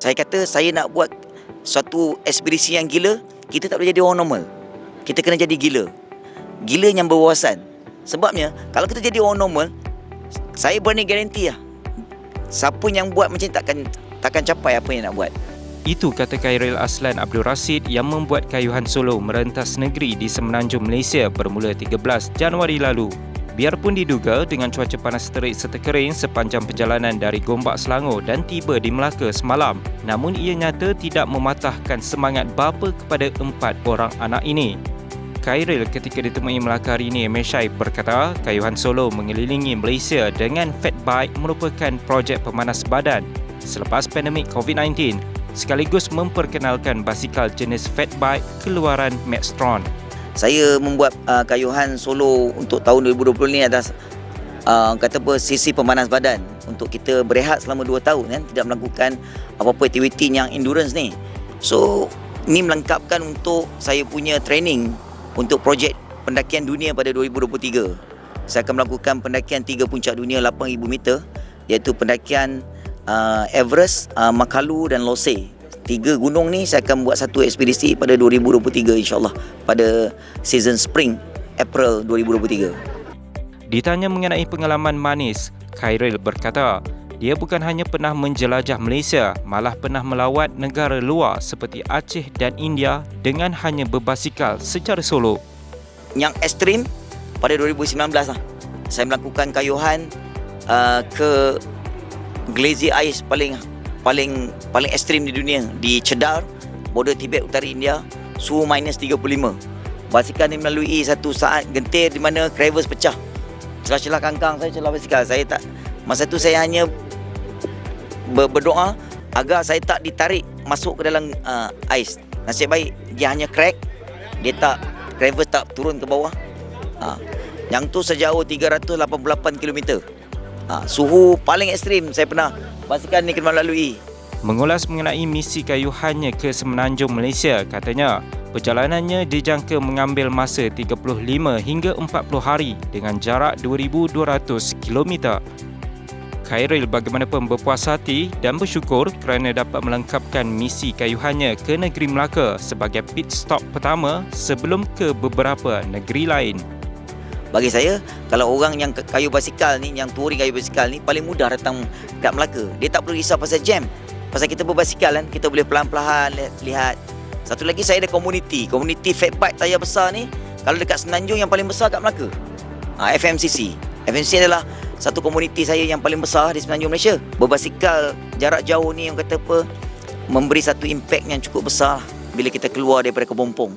Saya kata saya nak buat suatu ekspedisi yang gila, kita tak boleh jadi orang normal. Kita kena jadi gila. Gila yang berwawasan. Sebabnya, kalau kita jadi orang normal, saya berani garanti lah, siapa yang buat macam ni takkan capai apa yang nak buat. Itu kata Khairil Aslan Abdul Rasid yang membuat kayuhan solo merentas negeri di Semenanjung Malaysia bermula 13 Januari lalu. Biarpun diduga dengan cuaca panas terik serta kering sepanjang perjalanan dari Gombak Selangor dan tiba di Melaka semalam, namun ia nyata tidak mematahkan semangat bapa kepada 4 orang anak ini. Khairil ketika ditemui Melaka hari ini Meshai berkata kayuhan solo mengelilingi Malaysia dengan fat bike merupakan projek pemanas badan selepas pandemik COVID-19 sekaligus memperkenalkan basikal jenis fat bike keluaran Maxtron. Saya membuat kayuhan solo untuk tahun 2020 ni atas sisi pemanas badan untuk kita berehat selama 2 tahun kan, tidak melakukan apa-apa aktiviti yang endurance ni. So ni melengkapkan untuk saya punya training untuk projek pendakian dunia pada 2023. Saya akan melakukan pendakian 3 puncak dunia 8,000 meter, iaitu pendakian Everest, Makalu dan Lhotse. 3 gunung ni saya akan buat satu ekspedisi pada 2023 insyaAllah, pada season spring April 2023. Ditanya mengenai pengalaman manis, Khairil berkata dia bukan hanya pernah menjelajah Malaysia, malah pernah melawat negara luar seperti Aceh dan India dengan hanya berbasikal secara solo. Yang ekstrim pada 2019 lah, saya melakukan kayuhan ke glacier ais paling ekstrim di dunia, di Cedar, border Tibet Utara India, suhu minus 35. Basikal ni melalui satu saat gentir di mana crevice pecah. Celah-celah kangkang saya, celah basikal. Saya tak, masa tu saya hanya berdoa agar saya tak ditarik masuk ke dalam ais. Nasib baik dia hanya crack, dia tak, crevice tak turun ke bawah. Yang tu sejauh 388 km. Suhu paling ekstrim saya pernah basikal ni kena melalui. Mengulas mengenai misi kayuhannya ke Semenanjung Malaysia, katanya perjalanannya dijangka mengambil masa 35 hingga 40 hari dengan jarak 2,200 km. Khairil bagaimanapun berpuas hati dan bersyukur kerana dapat melengkapkan misi kayuhannya ke negeri Melaka sebagai pit stop pertama sebelum ke beberapa negeri lain. Bagi saya, kalau orang yang kayu basikal ni, yang touring kayu basikal ni, paling mudah datang kat Melaka. Dia tak perlu risau pasal jam. Pasal kita berbasikal kan, kita boleh pelan-pelan lihat. Satu lagi, saya ada komuniti fat bike tayar besar ni. Kalau dekat Semenanjung, yang paling besar kat Melaka, FMCC. FMCC adalah satu komuniti saya yang paling besar di Semenanjung Malaysia. Berbasikal jarak jauh ni, yang kata apa, memberi satu impact yang cukup besar bila kita keluar daripada Kepompong.